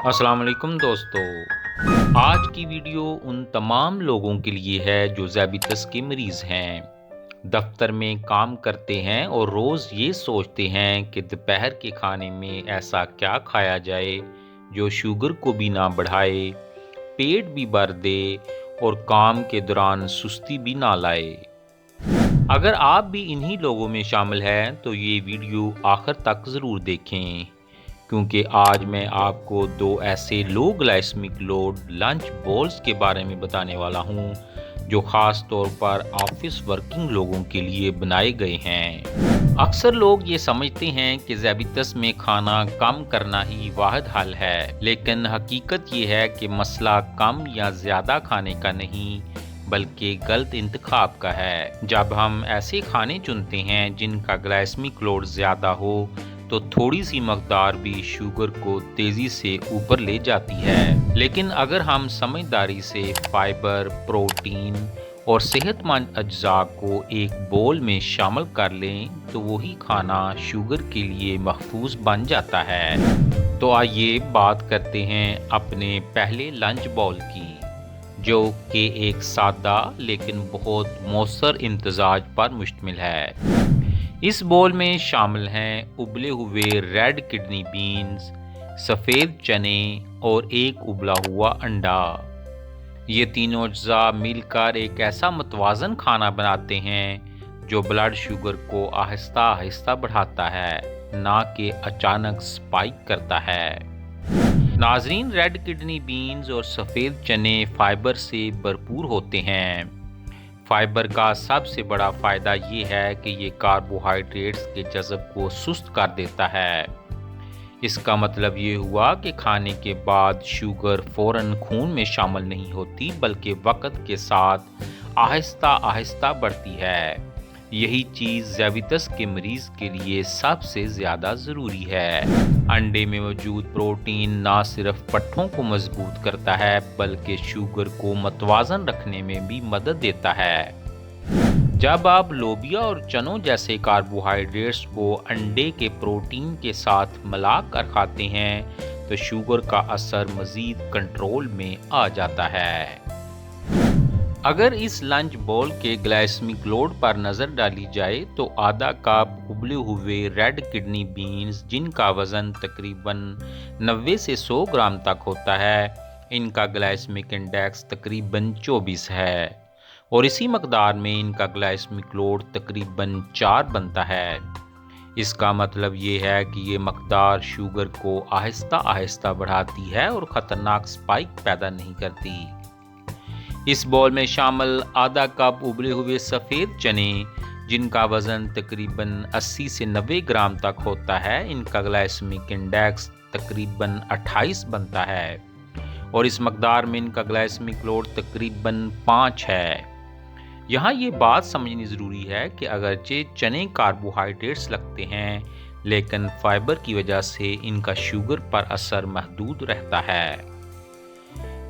अस्सलाम वालेकुम दोस्तों। आज की वीडियो उन तमाम लोगों के लिए है जो ज़ैबितस के मरीज़ हैं, दफ्तर में काम करते हैं और रोज़ ये सोचते हैं कि दोपहर के खाने में ऐसा क्या खाया जाए जो शुगर को भी ना बढ़ाए, पेट भी भर दे और काम के दौरान सुस्ती भी ना लाए। अगर आप भी इन्हीं लोगों में शामिल हैं तो ये वीडियो आखिर तक ज़रूर देखें, क्योंकि आज मैं आपको दो ऐसे लो ग्लाइसेमिक लोड लंच बॉल्स के बारे में बताने वाला हूँ जो ख़ास तौर पर ऑफिस वर्किंग लोगों के लिए बनाए गए हैं। अक्सर लोग ये समझते हैं कि ज़ैबितस में खाना कम करना ही वाहिद हल है, लेकिन हकीकत ये है कि मसला कम या ज़्यादा खाने का नहीं बल्कि गलत इंतखाब का है। जब हम ऐसे खाने चुनते हैं जिनका ग्लाइसेमिक लोड ज़्यादा हो तो थोड़ी सी मकदार भी शुगर को तेज़ी से ऊपर ले जाती है, लेकिन अगर हम समझदारी से फाइबर, प्रोटीन और सेहतमंद अज्जा को एक बोल में शामिल कर लें तो वही खाना शुगर के लिए महफूज बन जाता है। तो आइए बात करते हैं अपने पहले लंच बॉल की, जो कि एक सादा लेकिन बहुत मौसर इम्तजाज पर मुश्तमिल है। इस बोल में शामिल हैं उबले हुए रेड किडनी बीन्स, सफ़ेद चने और एक उबला हुआ अंडा। ये तीनों अज्जा मिलकर एक ऐसा मुतवाज़न खाना बनाते हैं जो ब्लड शुगर को आहिस्ता आहिस्ता बढ़ाता है, ना कि अचानक स्पाइक करता है। नाजरीन, रेड किडनी बीन्स और सफ़ेद चने फाइबर से भरपूर होते हैं। फाइबर का सबसे बड़ा फ़ायदा ये है कि ये कार्बोहाइड्रेट्स के जज़ब को सुस्त कर देता है। इसका मतलब ये हुआ कि खाने के बाद शुगर फ़ौरन खून में शामिल नहीं होती, बल्कि वक़्त के साथ आहिस्ता आहिस्ता बढ़ती है। यही चीज़ ज़ैबितस के मरीज़ के लिए सबसे ज़्यादा ज़रूरी है। अंडे में मौजूद प्रोटीन ना सिर्फ पट्ठों को मजबूत करता है बल्कि शुगर को मतवाज़न रखने में भी मदद देता है। जब आप लोबिया और चनों जैसे कार्बोहाइड्रेट्स को अंडे के प्रोटीन के साथ मिलाकर खाते हैं तो शुगर का असर मज़ीद कंट्रोल में आ जाता है। अगर इस लंच बॉल के ग्लाइसेमिक लोड पर नज़र डाली जाए तो आधा कप उबले हुए रेड किडनी बीन्स, जिनका वज़न तकरीबन 90 से 100 ग्राम तक होता है, इनका ग्लाइसेमिक इंडेक्स तकरीबन 24 है और इसी मकदार में इनका ग्लाइसेमिक लोड तकरीबन 4 बनता है। इसका मतलब ये है कि ये मकदार शुगर को आहिस्ता आहिस्ता बढ़ाती है और ख़तरनाक स्पाइक पैदा नहीं करती। इस बॉल में शामिल आधा कप उबले हुए सफ़ेद चने, जिनका वज़न तकरीबन 80 से 90 ग्राम तक होता है, इनका ग्लाइसेमिक इंडेक्स तकरीबन 28 बनता है और इस मकदार में इनका ग्लाइसेमिक लोड तकरीबन 5 है। यहाँ ये बात समझनी ज़रूरी है कि अगरचे चने कार्बोहाइड्रेट्स लगते हैं, लेकिन फाइबर की वजह से इनका शुगर पर असर महदूद रहता है।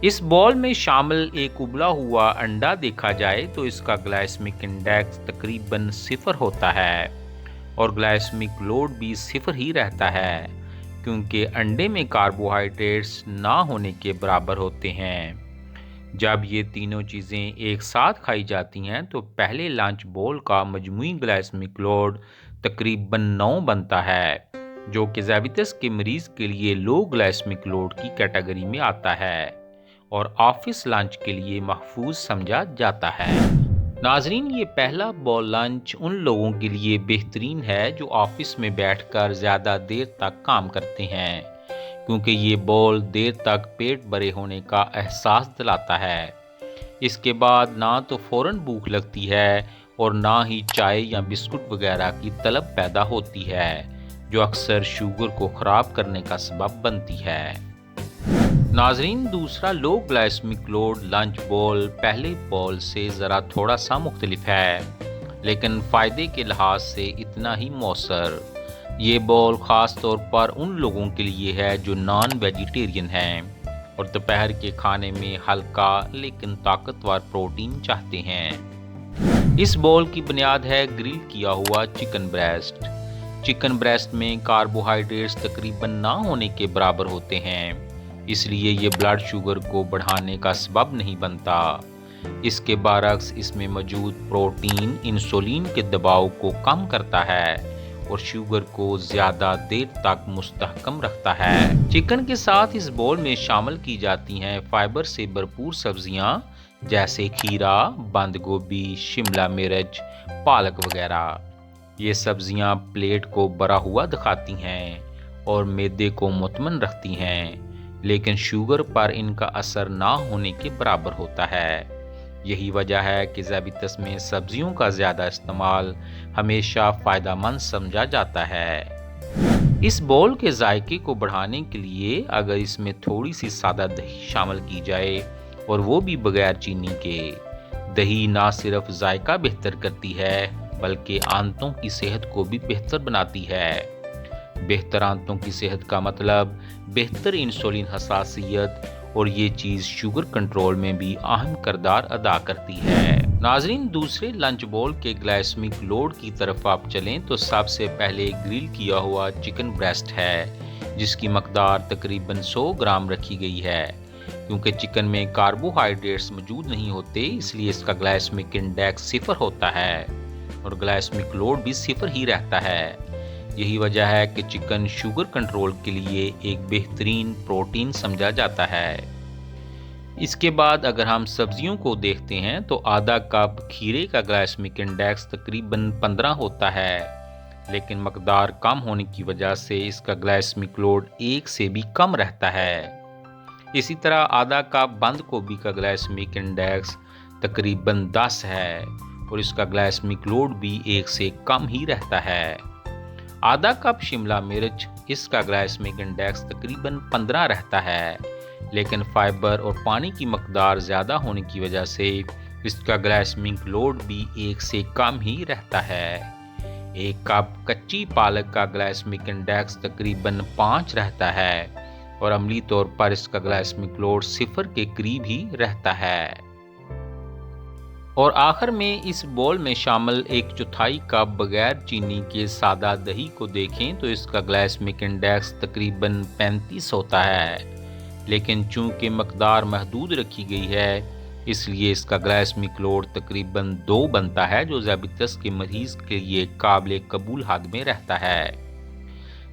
इस बॉल में शामिल एक उबला हुआ अंडा देखा जाए तो इसका ग्लाइसेमिक इंडेक्स तकरीबन 0 होता है और ग्लाइसेमिक लोड भी 0 ही रहता है, क्योंकि अंडे में कार्बोहाइड्रेट्स ना होने के बराबर होते हैं। जब ये तीनों चीज़ें एक साथ खाई जाती हैं तो पहले लंच बॉल का मजमूई ग्लाइसेमिक लोड तकरीबन 9 बनता है, जो कि ज़ैबितस के मरीज़ के लिए लो ग्लाइसेमिक लोड की कैटेगरी में आता है और ऑफिस लंच के लिए महफूज समझा जाता है। नाजरीन, ये पहला बॉल लंच उन लोगों के लिए बेहतरीन है जो ऑफिस में बैठकर ज़्यादा देर तक काम करते हैं, क्योंकि ये बॉल देर तक पेट भरे होने का एहसास दिलाता है। इसके बाद ना तो फ़ौरन भूख लगती है और ना ही चाय या बिस्कुट वगैरह की तलब पैदा होती है, जो अक्सर शुगर को ख़राब करने का सबब बनती है। नाजरीन, दूसरा लो ग्लाइसेमिक लोड लंच बॉल पहले बॉल से ज़रा थोड़ा सा मुख्तलिफ है, लेकिन फ़ायदे के लिहाज से इतना ही मौसर। ये बॉल ख़ास तौर पर उन लोगों के लिए है जो नॉन वेजिटेरियन हैं और दोपहर के खाने में हल्का लेकिन ताकतवर प्रोटीन चाहते हैं। इस बॉल की बुनियाद है ग्रिल किया हुआ चिकन ब्रेस्ट। चिकन ब्रेस्ट में कार्बोहाइड्रेट्स तकरीबन ना होने के बराबर होते हैं اس لیے یہ بلڈ شوگر کو بڑھانے کا سبب نہیں بنتا۔ اس کے برعکس اس میں موجود پروٹین انسولین کے دباؤ کو کم کرتا ہے اور شوگر کو زیادہ دیر تک مستحکم رکھتا ہے۔ چکن کے ساتھ اس بول میں شامل کی جاتی ہیں فائبر سے بھرپور سبزیاں جیسے کھیرا، بند گوبھی، شملہ مرچ، پالک وغیرہ۔ یہ سبزیاں پلیٹ کو بھرا ہوا دکھاتی ہیں اور معدے کو مطمئن رکھتی ہیں، لیکن شوگر پر ان کا اثر نہ ہونے کے برابر ہوتا ہے۔ یہی وجہ ہے کہ ذیابیطس میں سبزیوں کا زیادہ استعمال ہمیشہ فائدہ مند سمجھا جاتا ہے۔ اس بول کے ذائقے کو بڑھانے کے لیے اگر اس میں تھوڑی سی سادہ دہی شامل کی جائے اور وہ بھی بغیر چینی کے، دہی نہ صرف ذائقہ بہتر کرتی ہے بلکہ آنتوں کی صحت کو بھی بہتر بناتی ہے۔ بہتر آنتوں کی صحت کا مطلب بہتر انسولین حساسیت، اور یہ چیز شوگر کنٹرول میں بھی اہم کردار ادا کرتی ہے۔ ناظرین، دوسرے لنچ بول کے گلائسیمک لوڈ کی طرف آپ چلیں تو سب سے پہلے گرل کیا ہوا چکن بریسٹ ہے، جس کی مقدار تقریباً 100 گرام رکھی گئی ہے۔ کیونکہ چکن میں کاربوہائیڈریٹس موجود نہیں ہوتے، اس لیے اس کا گلائسیمک انڈیکس 0 ہوتا ہے اور گلائسیمک لوڈ بھی 0 ہی رہتا ہے۔ یہی وجہ ہے کہ چکن شوگر کنٹرول کے لیے ایک بہترین پروٹین سمجھا جاتا ہے۔ اس کے بعد اگر ہم سبزیوں کو دیکھتے ہیں تو آدھا کپ کھیرے کا گلائسیمک انڈیکس تقریباً 15 ہوتا ہے، لیکن مقدار کم ہونے کی وجہ سے اس کا گلائسیمک لوڈ 1 سے بھی کم رہتا ہے۔ اسی طرح آدھا کپ بند گوبھی کا گلائسیمک انڈیکس تقریباً 10 ہے اور اس کا گلائسیمک لوڈ بھی 1 سے کم ہی رہتا ہے۔ آدھا کپ شملہ مرچ، اس کا گلائسیمک انڈیکس تقریباً 15 رہتا ہے، لیکن فائبر اور پانی کی مقدار زیادہ ہونے کی وجہ سے اس کا گلائسیمک لوڈ بھی 1 سے کم ہی رہتا ہے۔ 1 کپ کچی پالک کا گلائسیمک انڈیکس تقریباً 5 رہتا ہے اور عملی طور پر اس کا گلائسیمک لوڈ 0 کے قریب ہی رہتا ہے۔ اور آخر میں اس بول میں شامل 1/4 کپ بغیر چینی کے سادہ دہی کو دیکھیں تو اس کا گلائسیمک انڈیکس تقریباً 35 ہوتا ہے، لیکن چونکہ مقدار محدود رکھی گئی ہے اس لیے اس کا گلائسیمک لوڈ تقریباً 2 بنتا ہے، جو ذیابیطس کے مریض کے لیے قابل قبول حد میں رہتا ہے۔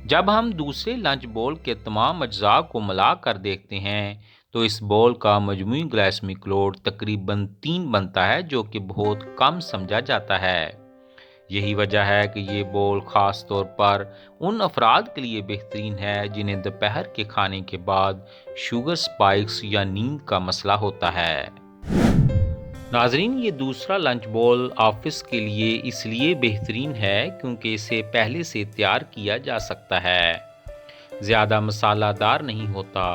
جب ہم دوسرے لنچ بول کے تمام اجزاء کو ملا کر دیکھتے ہیں تو اس بول کا مجموعی گلائسیمک لوڈ تقریباً 3 بنتا ہے، جو کہ بہت کم سمجھا جاتا ہے۔ یہی وجہ ہے کہ یہ بول خاص طور پر ان افراد کے لیے بہترین ہے جنہیں دوپہر کے کھانے کے بعد شوگر سپائکس یا نیند کا مسئلہ ہوتا ہے۔ ناظرین، یہ دوسرا لنچ بول آفس کے لیے اس لیے بہترین ہے کیونکہ اسے پہلے سے تیار کیا جا سکتا ہے، زیادہ مسالہ دار نہیں ہوتا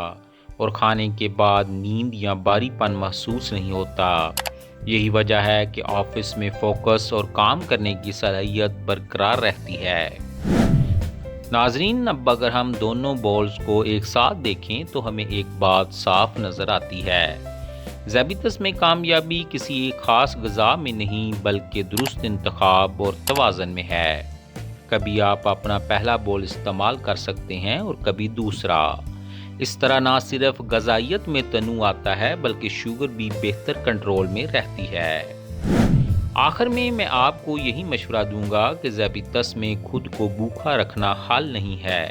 اور کھانے کے بعد نیند یا بھاری پن محسوس نہیں ہوتا۔ یہی وجہ ہے کہ آفس میں فوکس اور کام کرنے کی صلاحیت برقرار رہتی ہے۔ ناظرین، اب اگر ہم دونوں بولز کو ایک ساتھ دیکھیں تو ہمیں ایک بات صاف نظر آتی ہے۔ ذیابیطس میں کامیابی کسی ایک خاص غذا میں نہیں بلکہ درست انتخاب اور توازن میں ہے۔ کبھی آپ اپنا پہلا بول استعمال کر سکتے ہیں اور کبھی دوسرا۔ اس طرح نہ صرف غذائیت میں تنوع آتا ہے بلکہ شوگر بھی بہتر کنٹرول میں رہتی ہے۔ آخر میں آپ کو یہی مشورہ دوں گا کہ ذیابیطس میں خود کو بھوکا رکھنا حل نہیں ہے۔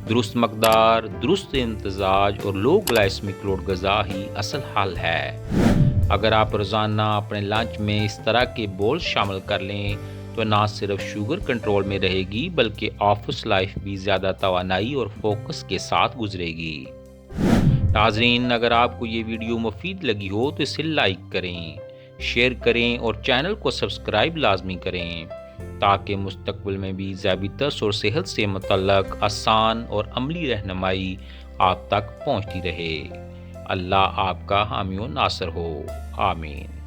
درست مقدار، درست امتزاج اور لو گلائسیمک لوڈ غذا ہی اصل حل ہے۔ اگر آپ روزانہ اپنے لنچ میں اس طرح کے بول شامل کر لیں تو نہ صرف شوگر کنٹرول میں رہے گی بلکہ آفس لائف بھی زیادہ توانائی اور فوکس کے ساتھ گزرے گی۔ ناظرین، اگر آپ کو یہ ویڈیو مفید لگی ہو تو اسے لائک کریں، شیئر کریں اور چینل کو سبسکرائب لازمی کریں تاکہ مستقبل میں بھی ذیابیطس اور صحت سے متعلق آسان اور عملی رہنمائی آپ تک پہنچتی رہے۔ اللہ آپ کا حامی و ناصر ہو، آمین۔